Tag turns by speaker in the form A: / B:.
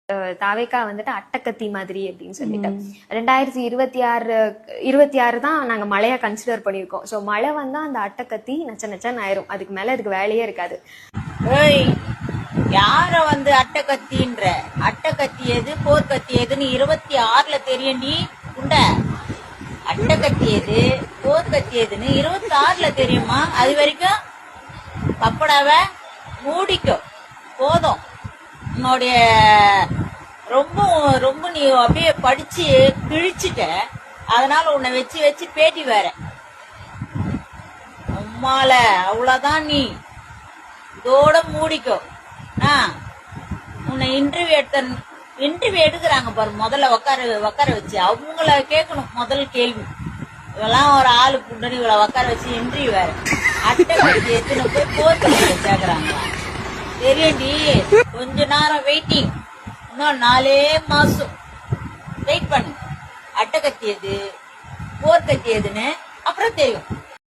A: தாவேக்கா வந்துட்டு அட்டக்கத்தி மாதிரி அப்படின்னு சொல்லிட்டு 2026 தான் நாங்க மழையா கன்சிடர் பண்ணிருக்கோம். சோ மழை வந்தா அந்த அட்டக்கத்தி நச்ச நச்சன்னு ஆயிரும். அதுக்கு மேல அதுக்கு வேலையே இருக்காது.
B: யார அட்டக்கத்தின்ற அட்டக்கத்தி எது போர்க்கத்தி எதுன்னு 26ல தெரியும்டி உண்ட. அட்டக்கத்தி எது போர்க்கத்தி எதுன்னு 26ல தெரியுமா? அது வரைக்கும் கப்படாவ மூடிக்கும் போதும். உன்னுடைய ரொம்ப ரொம்ப நீ அப்படியே படிச்சு கிழிச்சிட்ட. அதனால உன்னை வச்சு வச்சு பேட்டி வேற உம்மால அவ்வளவுதான். நீ இதோட மூடிக்கோ. உன்னை இன்டர்வியூ எடுக்கிறாங்க பாரு, முதல்ல உக்கார வச்சு அவங்கள கேட்கணும் முதல் கேள்வி. இவெல்லாம் ஒரு ஆளு புண்டனி இவளை உக்கார வச்சு இன்டர்வியூ வேற. அட்டை எத்தனை போய் போர்த்து கேக்குறாங்களா? தெரியும்டி. கொஞ்ச நேரம் வெயிட்டிங், இன்னும் 4 மாசம் வெயிட் பண்ணு. அட்டை கத்தி எது போர் கத்தி எதுன்னு அப்புறம் தெரியும்.